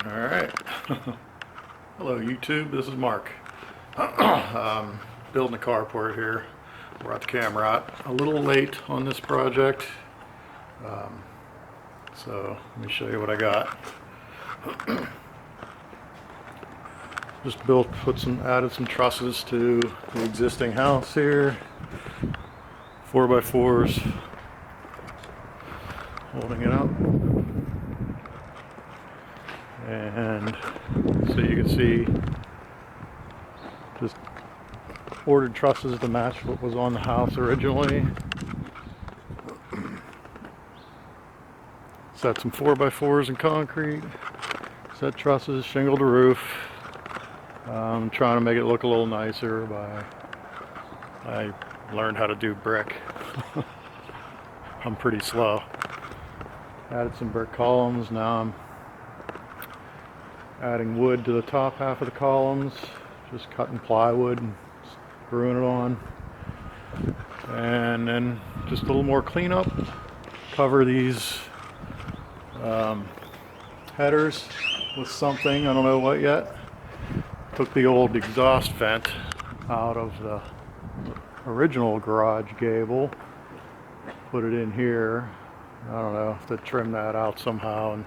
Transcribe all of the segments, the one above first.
Alright. Hello YouTube, this is Mark. Building a carport here. Brought the camera out a little late on this project. So let me show you what I got. Just added some trusses to the existing house here. 4x4s holding it up. And so you can see just ordered trusses to match what was on the house originally. Set some 4x4s in concrete, set trusses, shingled the roof. I'm trying to make it look a little nicer I learned how to do brick. I'm pretty slow. Added some brick columns. Now I'm adding wood to the top half of the columns, just cutting plywood and screwing it on. And then just a little more cleanup. Cover these headers with something, I don't know what yet. Took the old exhaust vent out of the original garage gable, put it in here. I don't know, have to trim that out somehow and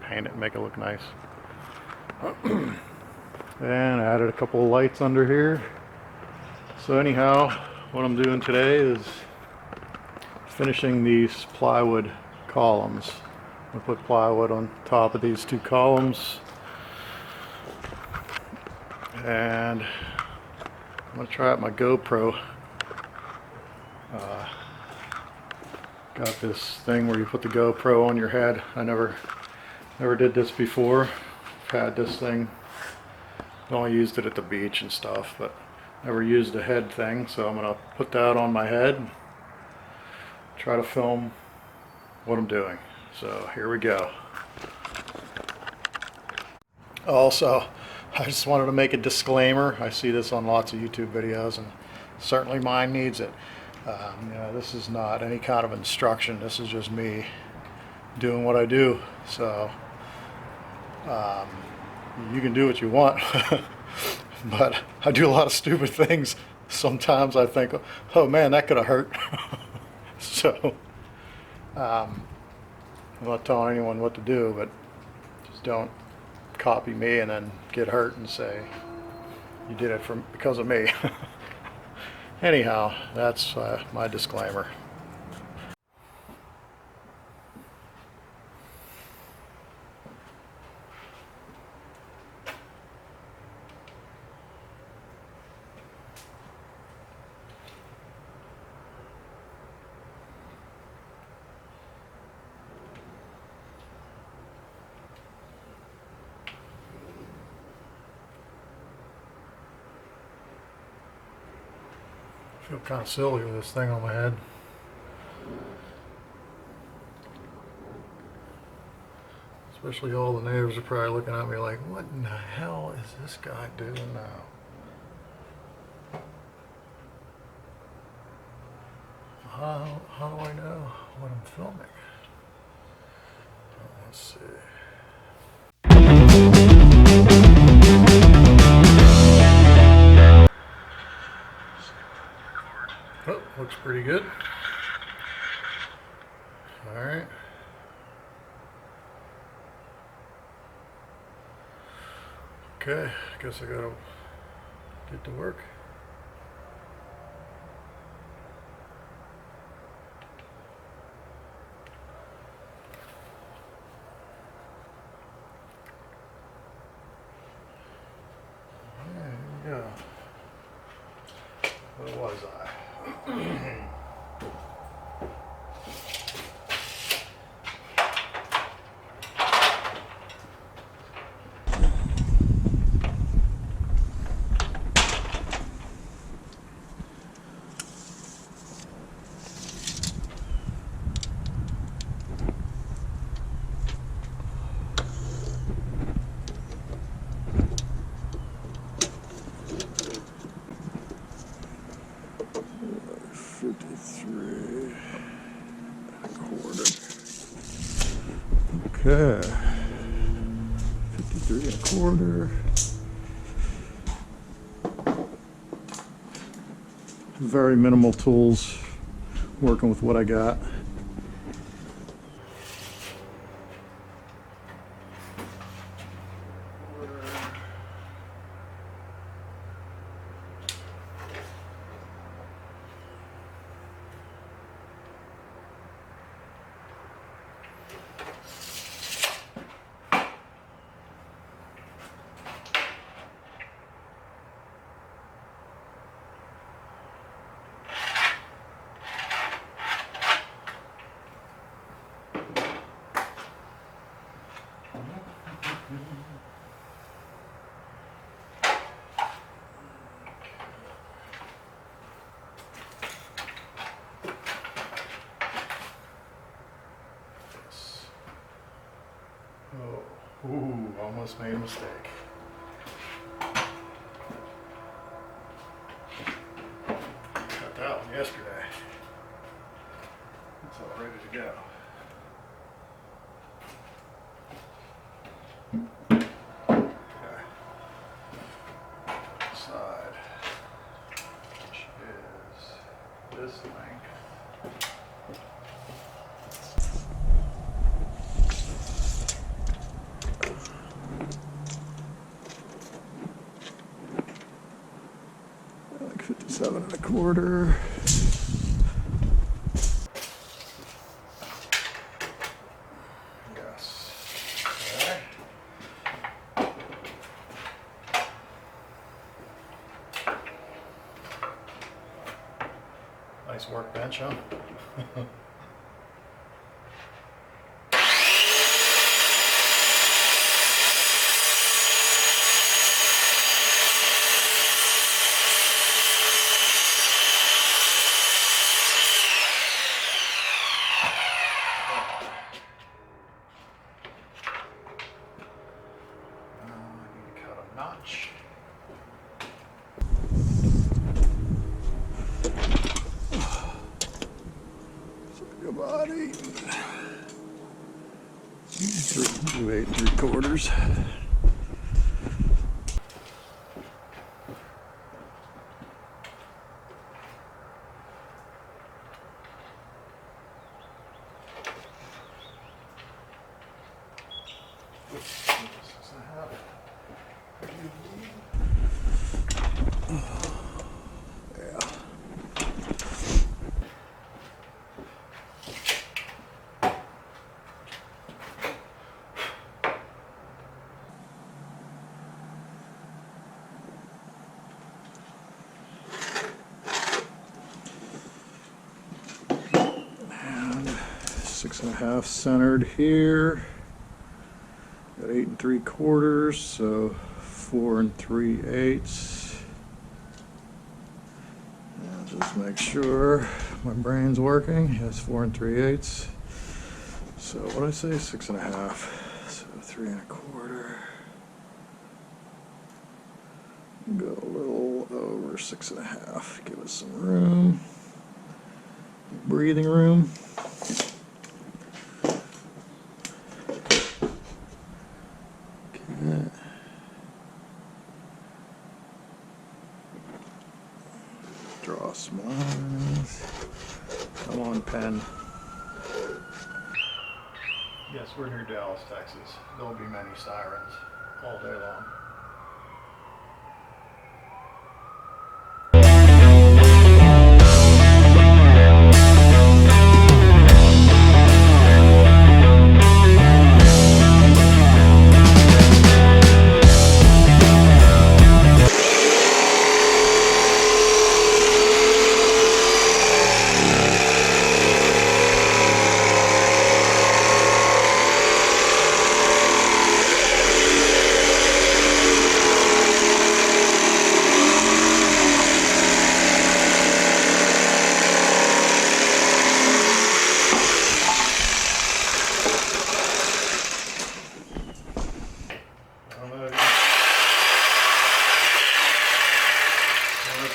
paint it and make it look nice. And added a couple of lights under here. So anyhow, what I'm doing today is finishing these plywood columns. I put plywood on top of these two columns, and I'm gonna try out my GoPro. Got this thing where you put the GoPro on your head. I never did this before. I've had this thing. I only used it at the beach and stuff, but never used a head thing. So I'm gonna put that on my head and try to film what I'm doing. So here we go. Also, I just wanted to make a disclaimer. I see this on lots of YouTube videos, and certainly mine needs it. This is not any kind of instruction. This is just me doing what I do. So you can do what you want, but I do a lot of stupid things. Sometimes I think, oh man, that could have hurt. So I'm not telling anyone what to do, but just don't copy me and then get hurt and say you did it because of me. Anyhow, that's my disclaimer. I feel kind of silly with this thing on my head. Especially all the neighbors are probably looking at me like, what in the hell is this guy doing now? How do I know what I'm filming? Let's see. Oh, looks pretty good. Alright. Okay, I guess I gotta get to work. There we go. Where was I? Okay. 3 1/4. Very minimal tools, working with what I got. Oh, ooh, almost made a mistake. Cut that one yesterday. It's all ready to go. Okay. Side, which is this length. Like 57 1/4. Yes. Okay. Nice workbench, huh? Notch. Good body. 8 3/4. And 6 1/2 centered here. Got 8 3/4, so 4 3/8. And just make sure my brain's working. Yes, 4 3/8. So what did I say? 6 1/2. So 3 1/4. Go a little over 6 1/2. Give us some room. Breathing room. Okay. Draw some lines. Come on, pen. Yes, we're near Dallas, Texas. There'll be many sirens all day long.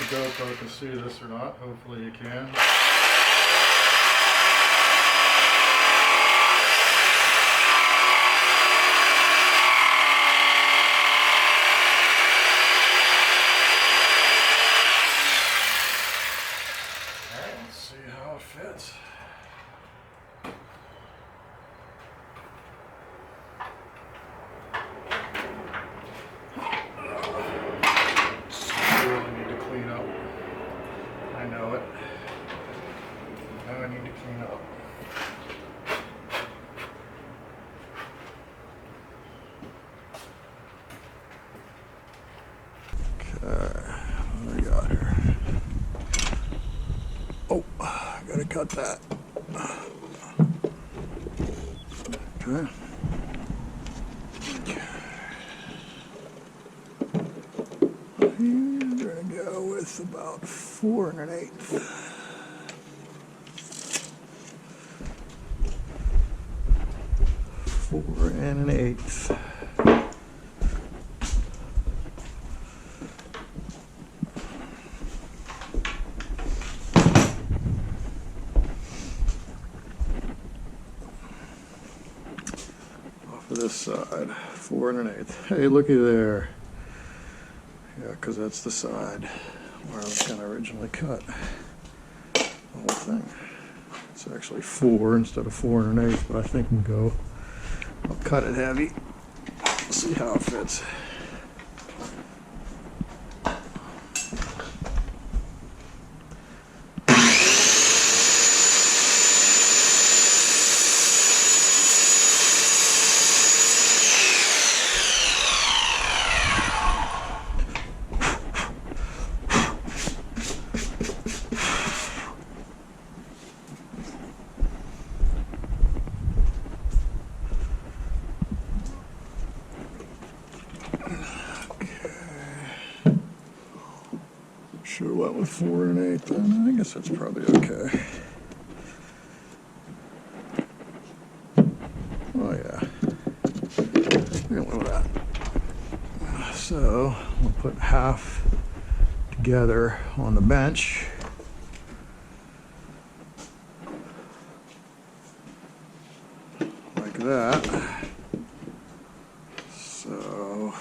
GoPro can see this or not. Hopefully you can. cut that. Okay. We're gonna go with about 4 1/8. 4 1/8. Off of this side, 4 1/8. Hey, looky there. Yeah, because that's the side where I was going to originally cut the whole thing. It's actually 4 instead of 4 1/8, but I think I'll cut it heavy. See how it fits. Sure went with 4 1/8 then. I guess that's probably okay. Oh yeah. We're gonna with that. So we'll put half together on the bench. Like that. So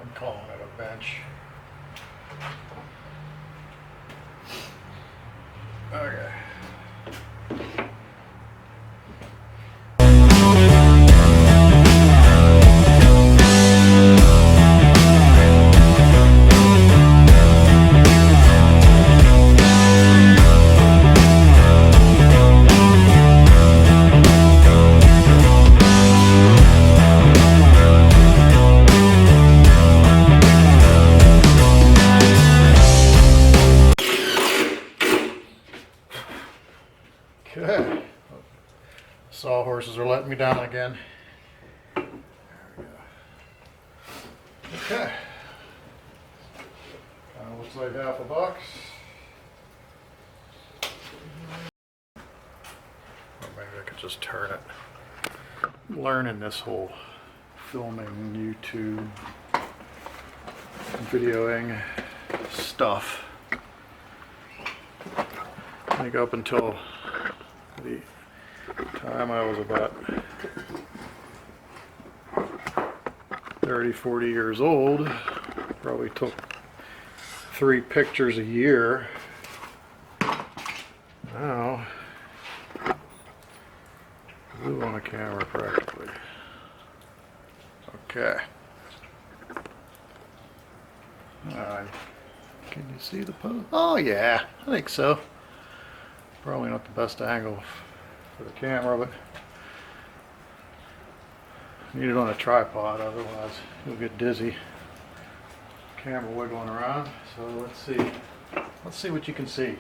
I'm calling it a bench. Okay. Okay, sawhorses are letting me down again. There we go. Okay, looks like $50. Or maybe I could just turn it. I'm learning this whole filming, YouTube, videoing stuff. I think up until the time I was about 30, 40 years old, probably took 3 pictures a year. Now, blue on a camera practically. Okay. Alright. Can you see the pose? Oh yeah, I think so. Probably not the best angle for the camera, but need it on a tripod, otherwise you'll get dizzy. Camera wiggling around. So let's see what you can see.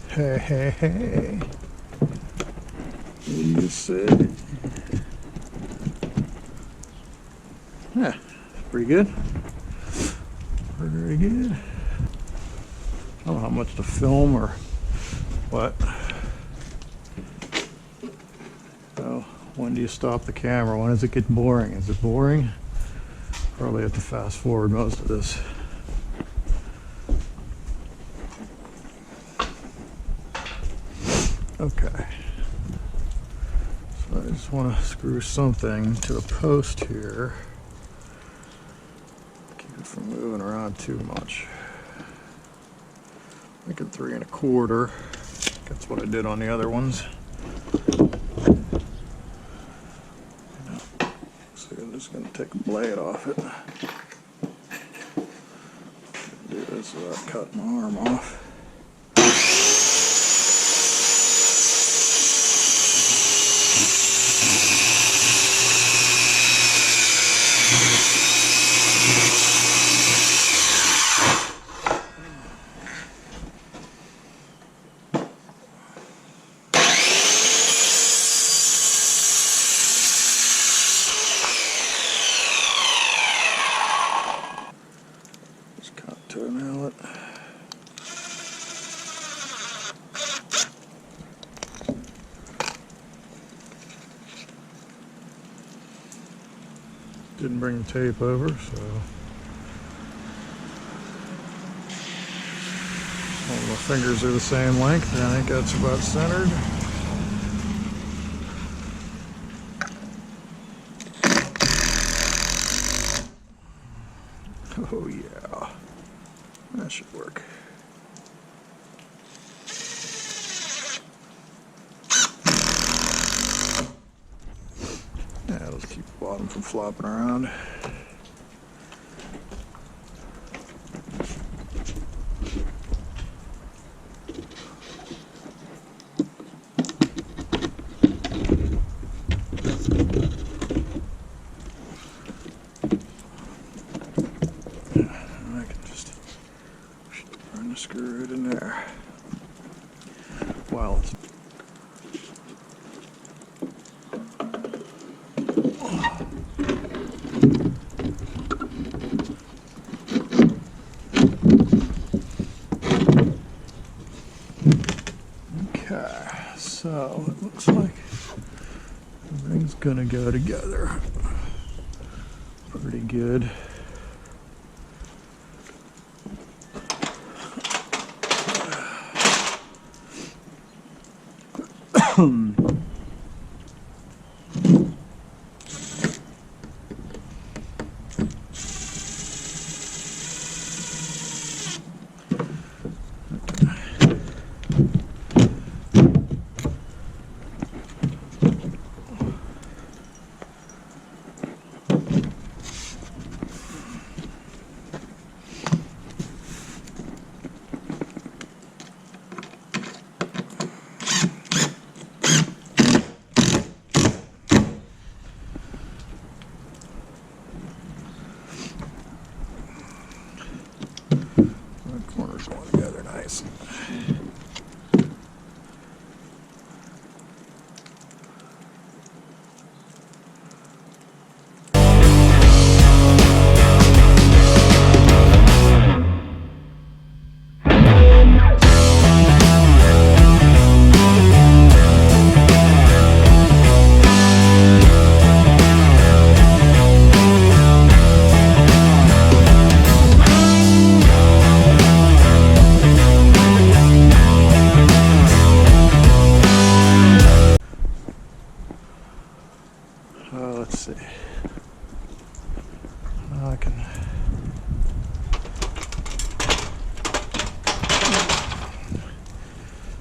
Hey, hey, hey. What do you say? Yeah, pretty good. Very good. I don't know how much to film or what. So, when do you stop the camera? When does it get boring? Is it boring? Probably have to fast forward most of this. Okay, so I just want to screw something to the post here, keep it from moving around too much. Making 3 1/4. That's what I did on the other ones. So I'm just just going to take a blade off it. Do this without cutting my arm off. To an outlet. Didn't bring the tape over, so all my fingers are the same length, and I think that's about centered. Oh yeah. That should work. Yeah, it'll keep the bottom from flopping around. Screw it in there. Wow. Okay, so it looks like everything's gonna go together pretty good. Corners going together nice. Let's see. Now I can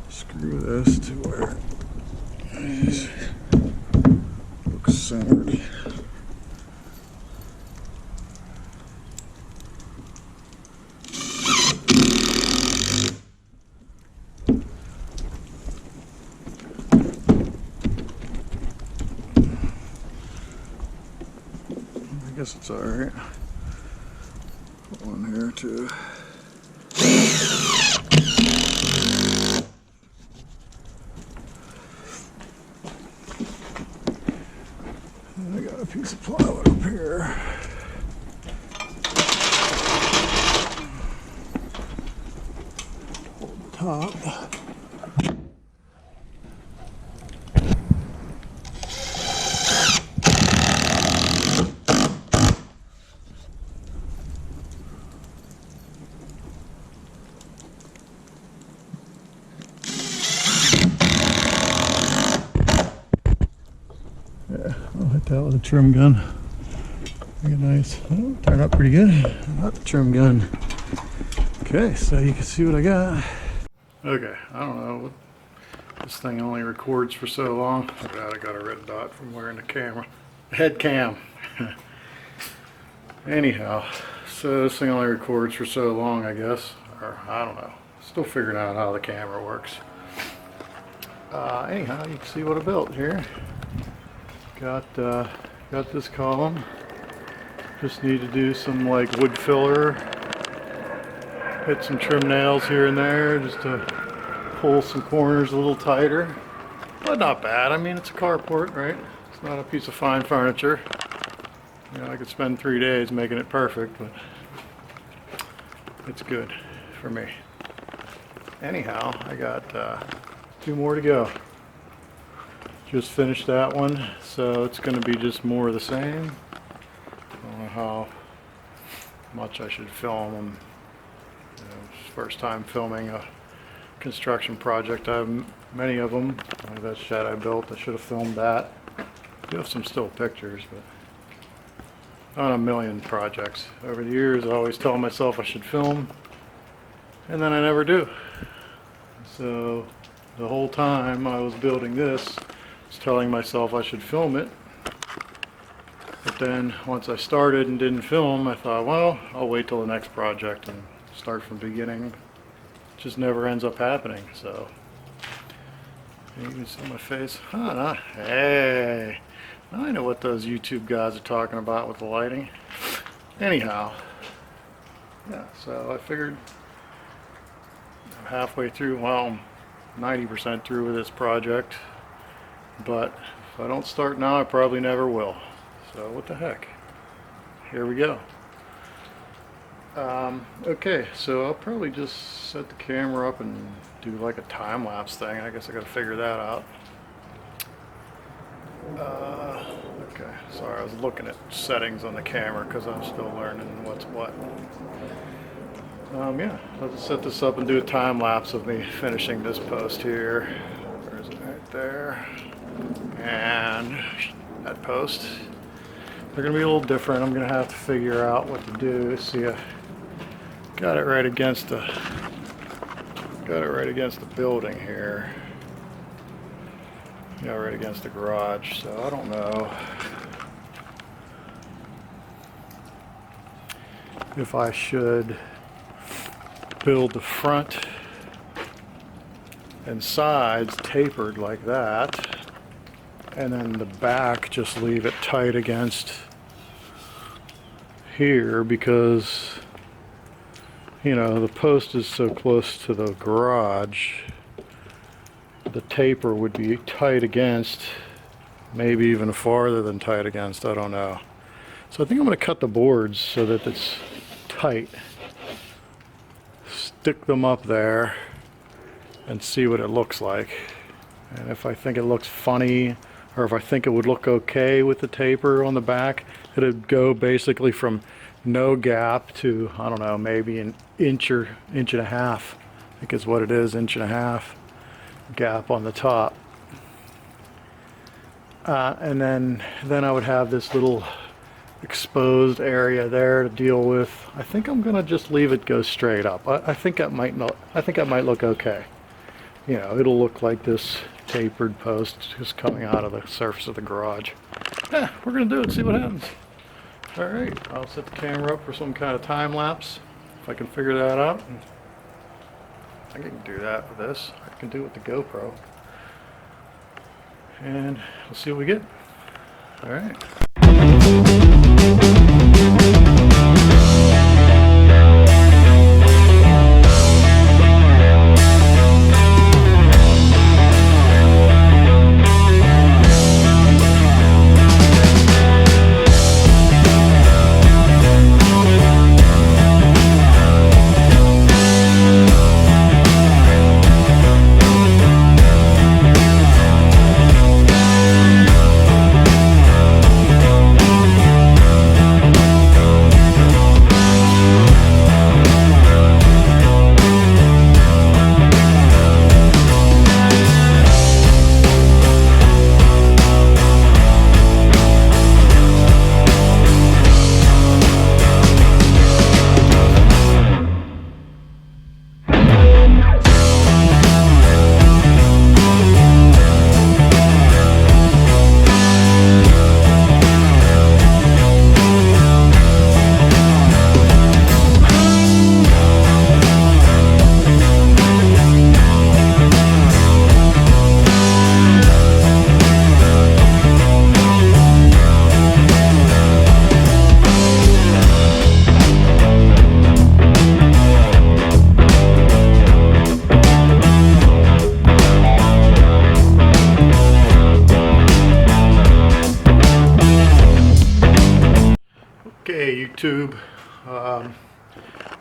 screw this to where it looks centered. I guess it's alright. Put one here too. And I got a piece of plywood up here. Hold the top. I'll hit that with a trim gun. Pretty nice. Oh, turned out pretty good. Not the trim gun. Okay, so you can see what I got. Okay, I don't know. This thing only records for so long. I got a red dot from wearing the camera. Head cam. Anyhow, so this thing only records for so long, I guess, or I don't know. Still figuring out how the camera works. Anyhow, you can see what I built here. Got this column. Just need to do some like wood filler. Hit some trim nails here and there just to pull some corners a little tighter. But not bad. I mean, it's a carport, right? It's not a piece of fine furniture. You know, I could spend 3 days making it perfect, but it's good for me. Anyhow, I got 2 more to go. Just finished that one, so it's going to be just more of the same. I don't know how much I should film them. You know, it's first time filming a construction project. I have many of them. Like that shed I built, I should have filmed that. I do have some still pictures, but on a million projects. Over the years, I always tell myself I should film, and then I never do. So the whole time I was building this, I was telling myself I should film it. But then once I started and didn't film, I thought, well, I'll wait till the next project and start from the beginning. It just never ends up happening. So you can see my face. Huh, nah. Hey. Now I know what those YouTube guys are talking about with the lighting. Anyhow, yeah, so I figured I'm halfway through, well, I'm 90% through with this project, but if I don't start now, I probably never will. So what the heck? Here we go. Okay, so I'll probably just set the camera up and do like a time-lapse thing. I guess I gotta figure that out. Okay, sorry, I was looking at settings on the camera because I'm still learning what's what. Yeah, I'll just set this up and do a time lapse of me finishing this post here. Where is it? Right there. And that post. They're going to be a little different. I'm going to have to figure out what to do. See, I got it right against the building here. Yeah, right against the garage, so I don't know if I should build the front and sides tapered like that, and then the back just leave it tight against here, because you know the post is so close to the garage. The taper would be tight against, maybe even farther than tight against, I don't know. So I think I'm going to cut the boards so that it's tight. Stick them up there and see what it looks like. And if I think it looks funny, or if I think it would look okay with the taper on the back, it'd go basically from no gap to, I don't know, maybe an inch or inch and a half. I think is what it is, inch and a half gap on the top, and then I would have this little exposed area there to deal with. I think I'm gonna just leave it go straight up. I think that might not. I think that might look okay. You know, it'll look like this tapered post just coming out of the surface of the garage. Yeah, we're gonna do it. See what happens. All right, I'll set the camera up for some kind of time lapse if I can figure that out. I can do that with this. I can do it with the GoPro. And we'll see what we get. All right. YouTube.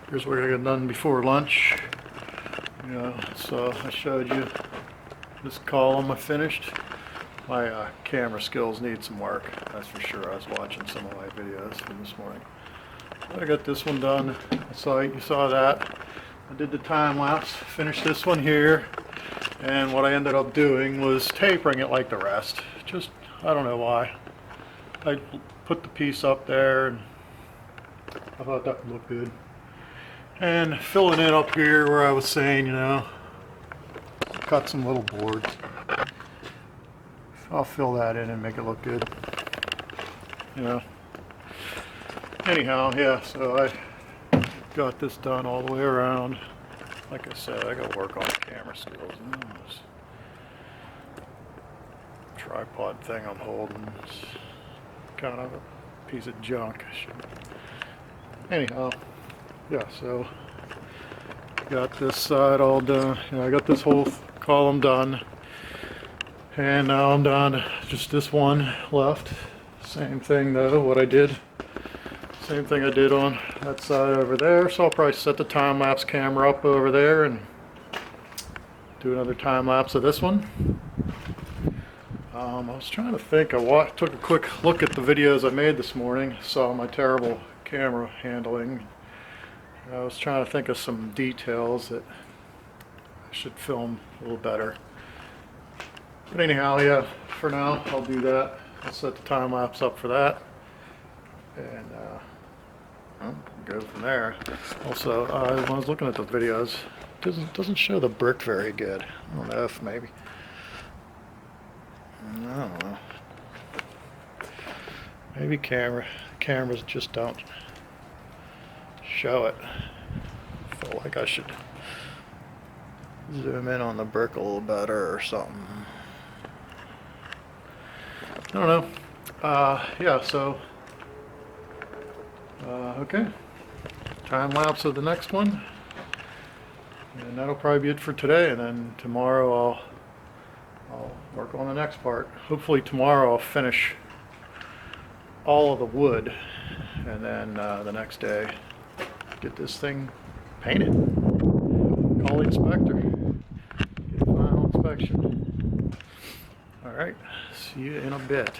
Here's what I got done before lunch. You know, so I showed you this column I finished. My camera skills need some work, that's for sure. I was watching some of my videos from this morning. But I got this one done. You saw that. I did the time lapse, finished this one here, and what I ended up doing was tapering it like the rest. Just, I don't know why. I put the piece up there and I thought that would look good. And filling it up here where I was saying, you know, cut some little boards. I'll fill that in and make it look good. You know. Anyhow, yeah, so I got this done all the way around. Like I said, I gotta work on the camera skills. This tripod thing I'm holding is kind of a piece of junk. Anyhow, yeah, so got this side all done. You know, I got this whole column done. And now I'm down to just this one left. Same thing though, what I did. Same thing I did on that side over there. So I'll probably set the time-lapse camera up over there and do another time-lapse of this one. I was trying to think, took a quick look at the videos I made this morning, saw my terrible camera handling. I was trying to think of some details that I should film a little better. But anyhow, yeah, for now, I'll do that. I'll set the time lapse up for that. And go from there. Also, when I was looking at the videos, it doesn't show the brick very good. I don't know if maybe. I don't know. Maybe cameras just don't show it. I feel like I should zoom in on the brick a little better or something. I don't know. Yeah, so okay, time lapse of the next one, and that'll probably be it for today. And then tomorrow I'll work on the next part. Hopefully tomorrow I'll finish all of the wood, and then the next day get this thing painted. Call the inspector. Get a final inspection. All right. See you in a bit.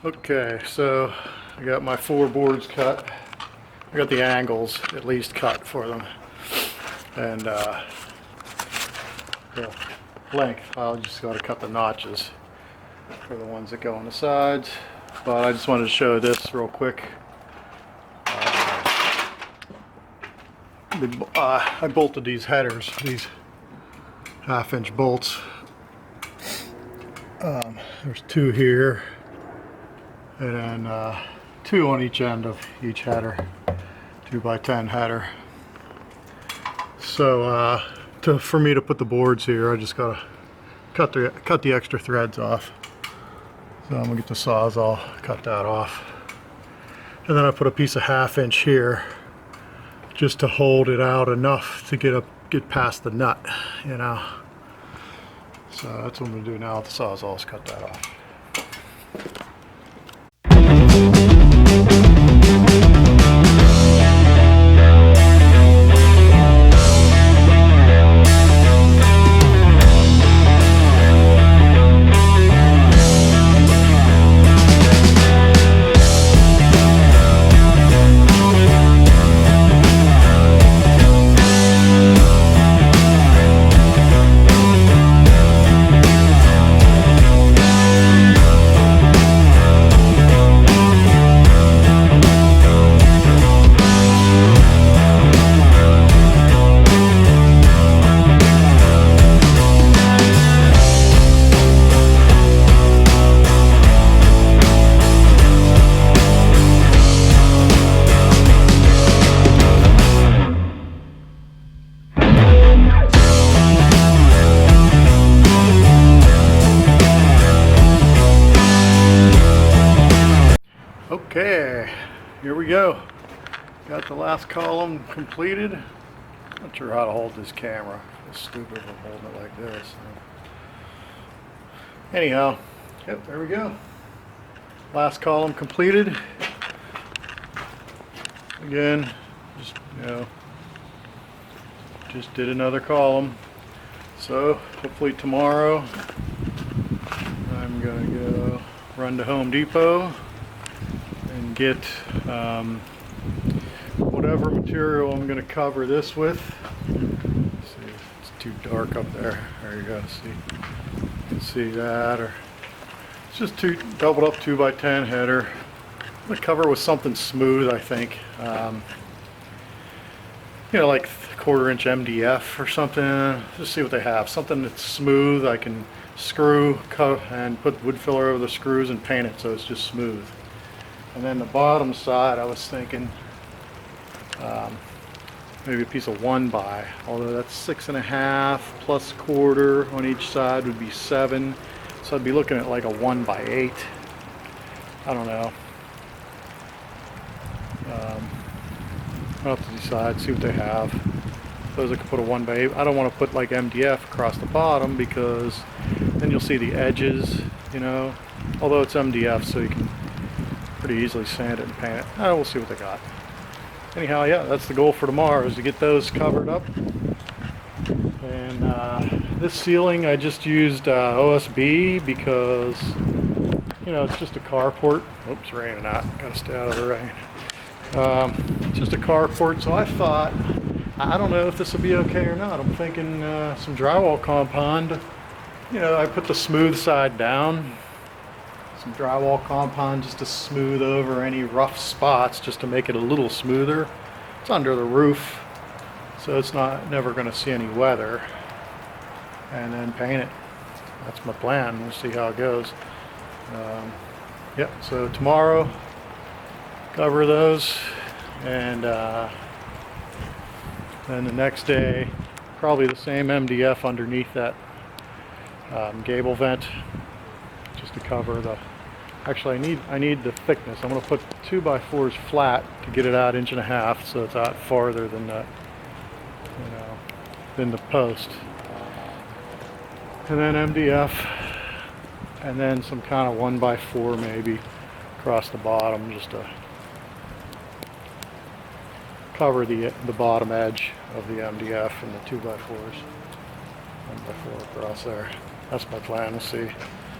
Okay, so I got my 4 boards cut. I got the angles at least cut for them, and the length, I'll just got to cut the notches for the ones that go on the sides. But I just wanted to show this real quick. I bolted these headers, these 1/2-inch bolts. There's 2 here, and then 2 on each end of each header, 2x10 header. So for me to put the boards here, I just gotta cut the extra threads off. So I'm gonna get the Sawzall, cut that off, and then I put a piece of 1/2 inch here just to hold it out enough to get past the nut, you know. So that's what I'm gonna do now with the Sawzall, is cut that off. Okay, here we go. Got the last column completed. Not sure how to hold this camera. It's stupid for holding it like this. Anyhow, yep, there we go. Last column completed. Again, just, just did another column. So hopefully tomorrow I'm gonna go run to Home Depot and get whatever material I'm going to cover this with. Let's see, it's too dark up there. There you go. See, you can see that, or it's just two doubled up 2x10 header. I'm going to cover with something smooth, I think. Like 1/4 inch MDF or something. Just see what they have. Something that's smooth. I can screw, cut, and put wood filler over the screws and paint it so it's just smooth. And then the bottom side, I was thinking maybe a piece of 1x, although that's 6.5 plus 1/4 on each side would be 7. So I'd be looking at like a 1x8. I don't know. I'll have to decide, see what they have. Suppose I could put a 1x8. I don't want to put like MDF across the bottom because then you'll see the edges, although it's MDF, so you can pretty easily sand it and paint it. We'll see what they got. Anyhow, yeah, that's the goal for tomorrow, is to get those covered up. And this ceiling, I just used OSB because, it's just a carport. Oops, raining out. Gotta stay out of the rain. It's just a carport, so I thought, I don't know if this will be okay or not. I'm thinking some drywall compound. I put the smooth side down. Some drywall compound just to smooth over any rough spots, just to make it a little smoother. It's under the roof, so it's never going to see any weather. And then paint it. That's my plan. We'll see how it goes. So tomorrow, cover those, and then the next day, probably the same MDF underneath that gable vent, just to cover the. Actually, I need the thickness. I'm going to put 2x4s flat to get it out 1.5 inches, so it's out farther than that, than the post. And then MDF, and then some kind of 1x4 maybe across the bottom, just to cover the bottom edge of the MDF and the 2x4s. 1x4 across there. That's my plan. We'll see.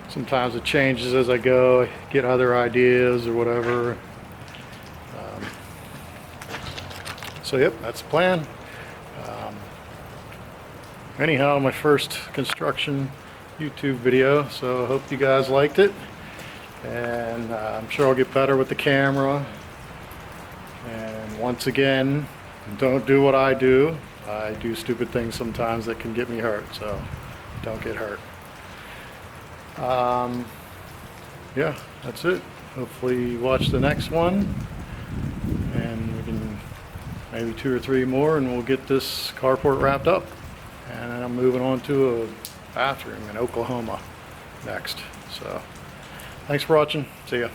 Sometimes it changes as I go, get other ideas or whatever. So yep, that's the plan. Anyhow, my first construction YouTube video, so I hope you guys liked it. And I'm sure I'll get better with the camera. And once again, don't do what I do. I do stupid things sometimes that can get me hurt, so don't get hurt. Yeah, that's it. Hopefully you watch the next one, and we can maybe 2 or 3 more, and we'll get this carport wrapped up. And then I'm moving on to a bathroom in Oklahoma next. So thanks for watching. See ya.